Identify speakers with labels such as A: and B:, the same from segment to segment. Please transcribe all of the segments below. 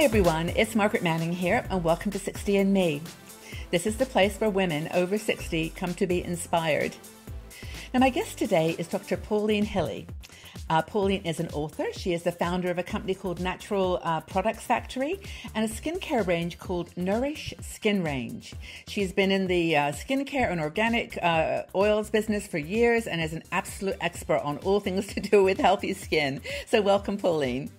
A: everyone, it's Margaret Manning here, and welcome to 60 and Me. This is the place where women over 60 come to be inspired. Now, my guest today is Dr. Pauline Hili. Pauline is an author. She is the founder of a company called Natural Products Factory and a skincare range called Nourish Skin Range. She's been in the skincare and organic oils business for years and is an absolute expert on all things to do with healthy skin. So welcome, Pauline.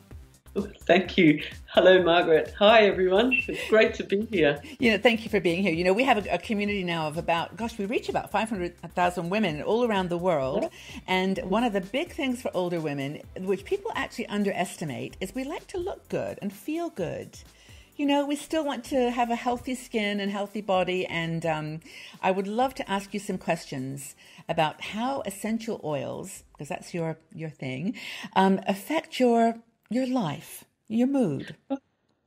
B: Thank you. Hello, Margaret. Hi, everyone. It's great to be here.
A: Thank you for being here. We have a community now of about, we reach about 500,000 women all around the world. Yeah. And one of the big things for older women, which people actually underestimate, is we like to look good and feel good. We still want to have a healthy skin and healthy body. And I would love to ask you some questions about how essential oils, because that's your thing, affect your life, your mood.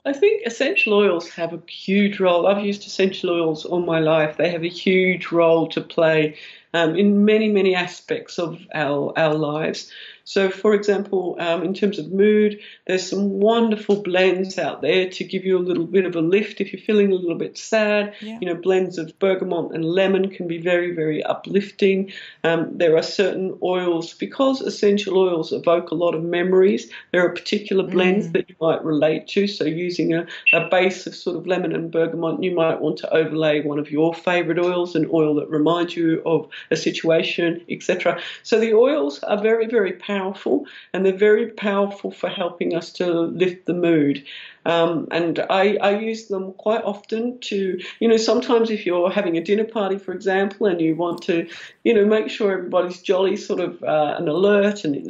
B: I think essential oils have a huge role. I've used essential oils all my life. They have a huge role to play in many, many aspects of our lives. So, for example, in terms of mood, there's some wonderful blends out there to give you a little bit of a lift if you're feeling a little bit sad. Yeah. Blends of bergamot and lemon can be very, very uplifting. There are certain oils, because essential oils evoke a lot of memories, there are particular blends that you might relate to. So using a base of sort of lemon and bergamot, you might want to overlay one of your favorite oils, an oil that reminds you of a situation, etc. So the oils are very, very powerful, and they're very powerful for helping us to lift the mood. And I use them quite often to, sometimes if you're having a dinner party, for example, and you want to, make sure everybody's jolly, sort of and alert, and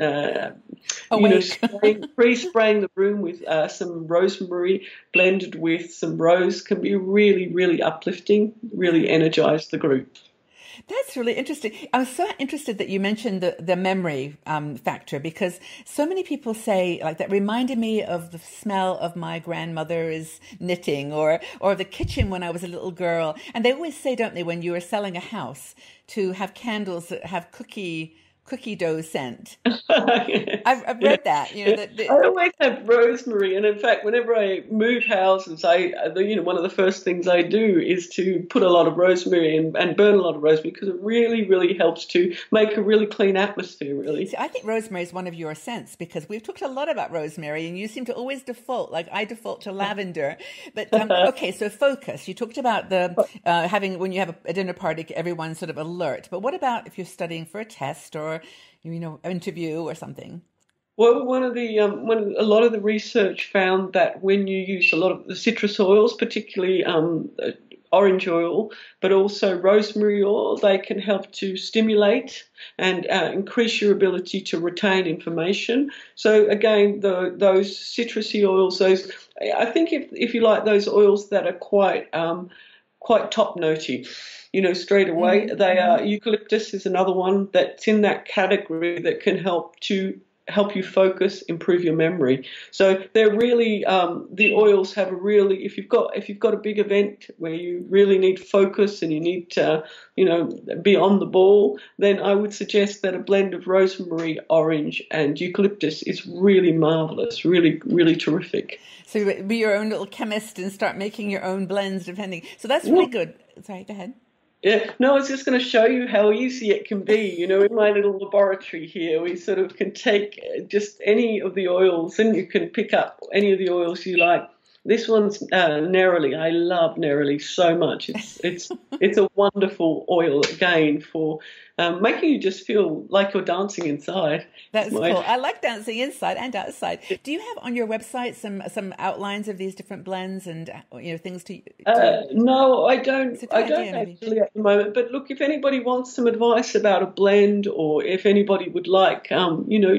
B: spraying the room with some rosemary blended with some rose can be really, really uplifting, really energize the group.
A: That's really interesting. I was so interested that you mentioned the memory factor, because so many people say, like, that reminded me of the smell of my grandmother's knitting or the kitchen when I was a little girl. And they always say, don't they, when you are selling a house, to have candles that have cookie dough scent.
B: Yes.
A: I've read that.
B: I always have rosemary, and in fact, whenever I move houses, one of the first things I do is to put a lot of rosemary and burn a lot of rosemary, because it really, really helps to make a really clean atmosphere. Really,
A: see, I think rosemary is one of your scents, because we've talked a lot about rosemary, and you seem to always default. Like I default to lavender. But okay, so focus. You talked about the when you have a dinner party, everyone's sort of alert. But what about if you're studying for a test or interview or something?
B: Well, when a lot of the research found that when you use a lot of the citrus oils, particularly orange oil, but also rosemary oil, they can help to stimulate and increase your ability to retain information. So again, those citrusy oils, I think if you like those oils that are quite top-notey, straight away. They are, eucalyptus is another one that's in that category that can help you focus, improve your memory. So they're really, the oils have if you've got a big event where you really need focus and you need to, be on the ball, then I would suggest that a blend of rosemary, orange and eucalyptus is really marvelous, really, really terrific.
A: So be your own little chemist and start making your own blends depending. So that's really good. Sorry, go ahead.
B: Yeah, no, I was just going to show you how easy it can be. In my little laboratory here, we sort of can take just any of the oils, and you can pick up any of the oils you like. This one's neroli. I love neroli so much. It's a wonderful oil, again, for making you just feel like you're dancing inside.
A: That's cool. I like dancing inside and outside. Do you have on your website some outlines of these different blends and things to
B: No, I don't. I don't
A: idea,
B: actually at the moment. But look, if anybody wants some advice about a blend, or if anybody would like,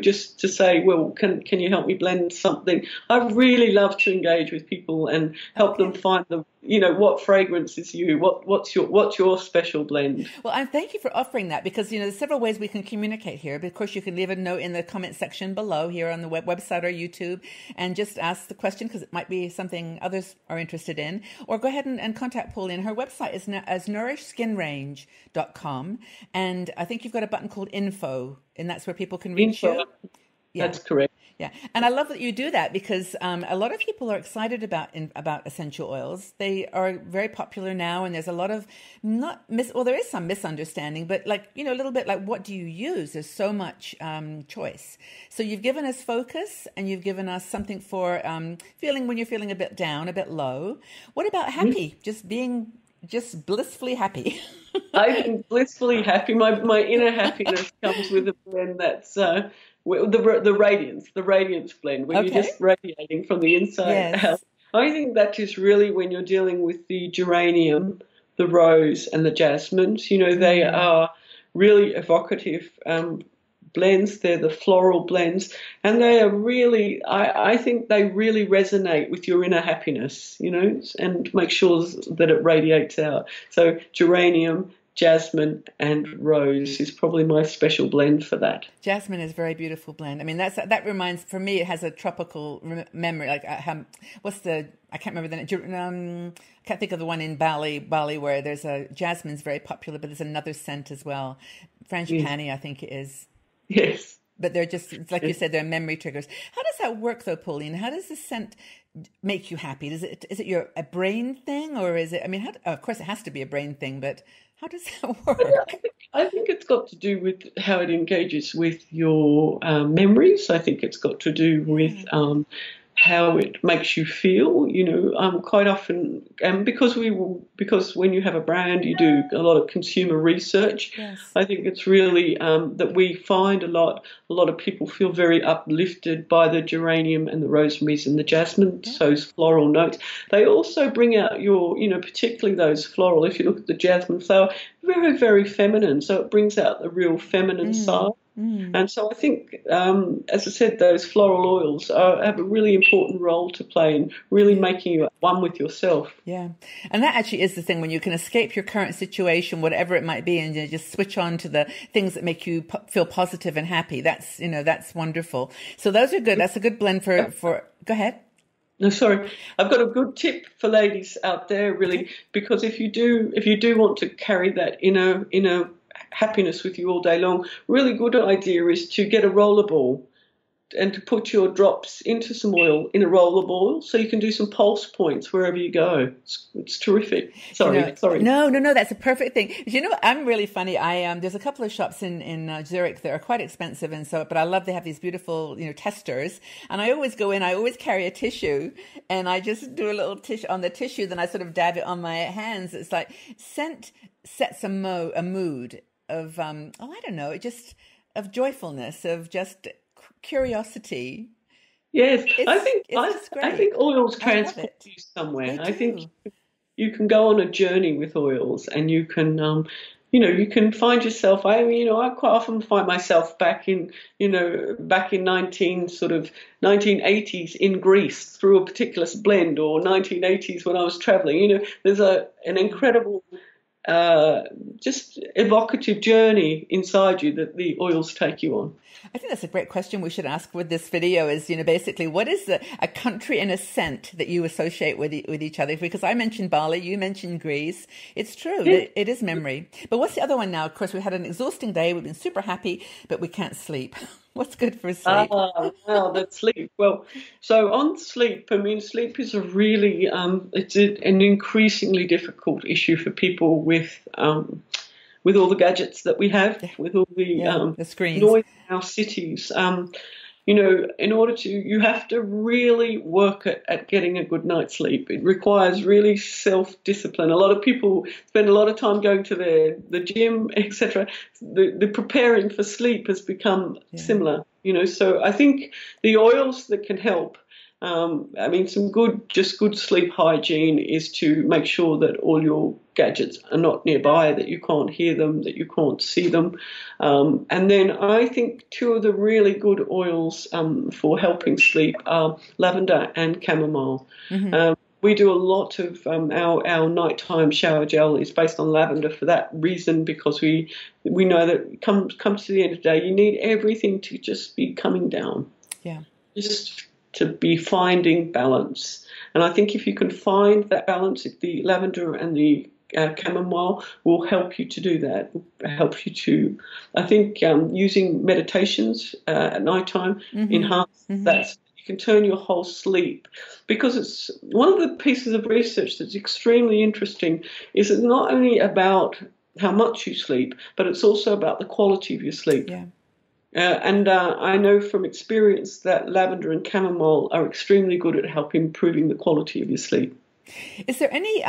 B: just to say, well, can you help me blend something? I really love to engage with people and help them find what fragrance is you, what's your special blend.
A: Well, I thank you for offering that, because there's several ways we can communicate here. But of course, you can leave a note in the comment section below here on the website or YouTube, and just ask the question, because it might be something others are interested in. Or go ahead and contact Pauline. Her website is nourishskinrange.com, and I think you've got a button called info, and that's where people can reach you.
B: Yeah. That's correct.
A: Yeah, and I love that you do that because a lot of people are excited about essential oils. They are very popular now, and there's a lot of well, there is some misunderstanding, but like a little bit like what do you use? There's so much choice. So you've given us focus, and you've given us something for feeling when you're feeling a bit down, a bit low. What about happy? Just blissfully happy.
B: I think blissfully happy. My inner happiness comes with a blend that's the radiance blend, when you're just radiating from the inside out. I think that is really when you're dealing with the geranium, the rose, and the jasmines. They are really evocative blends. They're the floral blends, and they are really, I think they really resonate with your inner happiness, and make sure that it radiates out. So geranium, jasmine, and rose is probably my special blend for that.
A: Jasmine is a very beautiful blend. I mean, that reminds, for me, it has a tropical memory. Like, I can't remember the name. I can't think of the one in Bali where there's jasmine's very popular, but there's another scent as well. Frangipani, I think it is.
B: Yes.
A: But they're just, like you said, they're memory triggers. How does that work, though, Pauline? How does the scent make you happy? Is it a brain thing, or is it? I mean, of course, it has to be a brain thing, but how does that work?
B: I think it's got to do with how it engages with your memories. I think it's got to do with how it makes you feel. Quite often, and because when you have a brand, you do a lot of consumer research.
A: Yes.
B: I think it's really that we find a lot of people feel very uplifted by the geranium and the rosemaries and the jasmine, those floral notes. They also bring out your, particularly those floral. If you look at the jasmine flower, very, very feminine. So it brings out the real feminine side. And so I think, as I said, those floral oils have a really important role to play in really making you one with yourself. Yeah.
A: And that actually is the thing, when you can escape your current situation, whatever it might be, and you just switch on to the things that make you feel positive and happy. That's wonderful. So those are good. That's a good blend for go ahead.
B: No, sorry. I've got a good tip for ladies out there, really, because if you do want to carry that inner happiness with you all day long, really good idea is to get a roller ball and to put your drops into some oil in a roller ball, so you can do some pulse points wherever you go. It's terrific. Sorry.
A: No, that's a perfect thing. I'm really funny. There's a couple of shops in Zurich that are quite expensive, but I love they have these beautiful testers, and I always go in. I always carry a tissue, and I just do a little tissue on the tissue. Then I sort of dab it on my hands. It's like scent sets a mood of I don't know, just of joyfulness, of just curiosity.
B: Yes, I think oils transport you somewhere. I think you can go on a journey with oils, and you can you can find yourself. I quite often find myself back in 1980s in Greece through a particular blend, or 1980s when I was traveling. There's an incredible just evocative journey inside you that the oils take you on.
A: I think that's a great question we should ask with this video is, basically, what is a country and a scent that you associate with each other? Because I mentioned Bali, you mentioned Greece. It's true. Yeah. It is memory. But what's the other one now? Of course, we had an exhausting day. We've been super happy, but we can't sleep. What's good for sleep?
B: That's sleep. Well, so on sleep, sleep is a really, it's an increasingly difficult issue for people with all the gadgets that we have, with all the
A: screens,
B: noise in our cities. In order to, you have to really work at getting a good night's sleep. It requires really self-discipline. A lot of people spend a lot of time going to the gym, etc. The preparing for sleep has become similar, So I think the oils that can help, some good sleep hygiene is to make sure that all your gadgets are not nearby, that you can't hear them, that you can't see them. And then I think two of the really good oils for helping sleep are lavender and chamomile. Mm-hmm. We do a lot of our nighttime shower gel is based on lavender for that reason, because we know that comes to the end of the day, you need everything to just be coming down.
A: Yeah.
B: Just to be finding balance. And I think if you can find that balance, the lavender and the chamomile will help you to do that. Help you to, I think, using meditations at night time enhance that. You can turn your whole sleep, because it's one of the pieces of research that's extremely interesting is it's not only about how much you sleep, but it's also about the quality of your sleep.
A: Yeah.
B: And I know from experience that lavender and chamomile are extremely good at helping improving the quality of your sleep.
A: Is there any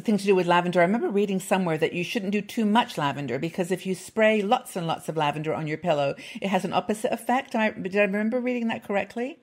A: thing to do with lavender? I remember reading somewhere that you shouldn't do too much lavender, because if you spray lots and lots of lavender on your pillow, it has an opposite effect. Did I remember reading that correctly?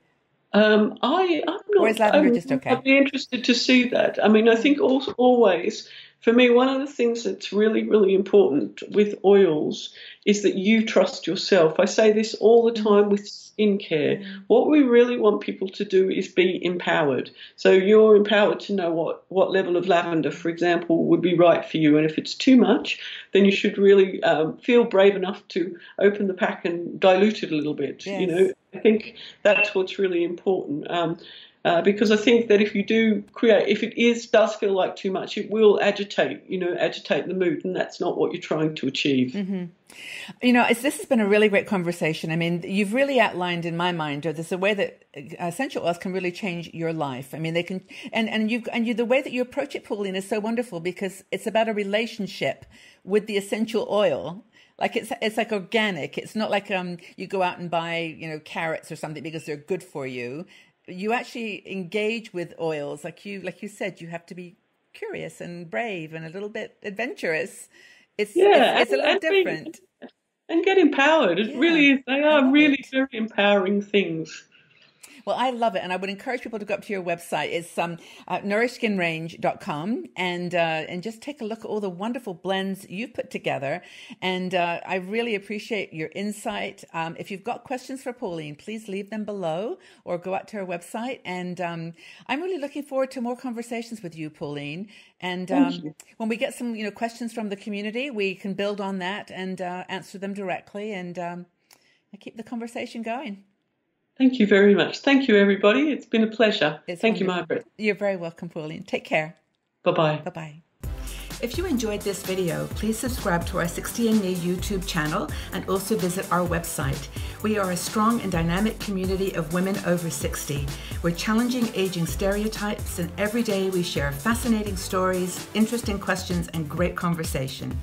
B: I'm not.
A: Or is lavender just okay?
B: I'd be interested to see that. I mean, I think also, always, for me, one of the things that's really, really important with oils is that you trust yourself. I say this all the time with skincare. What we really want people to do is be empowered. So you're empowered to know what level of lavender, for example, would be right for you. And if it's too much, then you should really feel brave enough to open the pack and dilute it a little bit.
A: Yes.
B: You know, I think that's what's really important. Because I think that if you do create, if it does feel like too much, it will agitate the mood, and that's not what you're trying to achieve.
A: You know, this has been a really great conversation. I mean, you've really outlined in my mind, there's a way that essential oils can really change your life. I mean, they can, and the way that you approach it, Pauline, is so wonderful, because it's about a relationship with the essential oil. Like it's like organic. It's not like you go out and buy, carrots or something because they're good for you. You actually engage with oils, like you said. You have to be curious and brave and a little bit adventurous. It's a little different.
B: And get empowered. It really is. They are really very empowering things.
A: Well, I love it, and I would encourage people to go up to your website. It's nourishskinrange.com, and just take a look at all the wonderful blends you've put together. And I really appreciate your insight. If you've got questions for Pauline, please leave them below or go out to her website. And I'm really looking forward to more conversations with you, Pauline. And when we get some questions from the community, we can build on that and answer them directly, and keep the conversation going.
B: Thank you very much. Thank you, everybody. It's been a pleasure. Thank you, Margaret.
A: You're very welcome, Pauline. Take care.
B: Bye-bye.
A: Bye-bye. If you enjoyed this video, please subscribe to our 60andMe YouTube channel and also visit our website. We are a strong and dynamic community of women over 60. We're challenging aging stereotypes, and every day we share fascinating stories, interesting questions, and great conversation.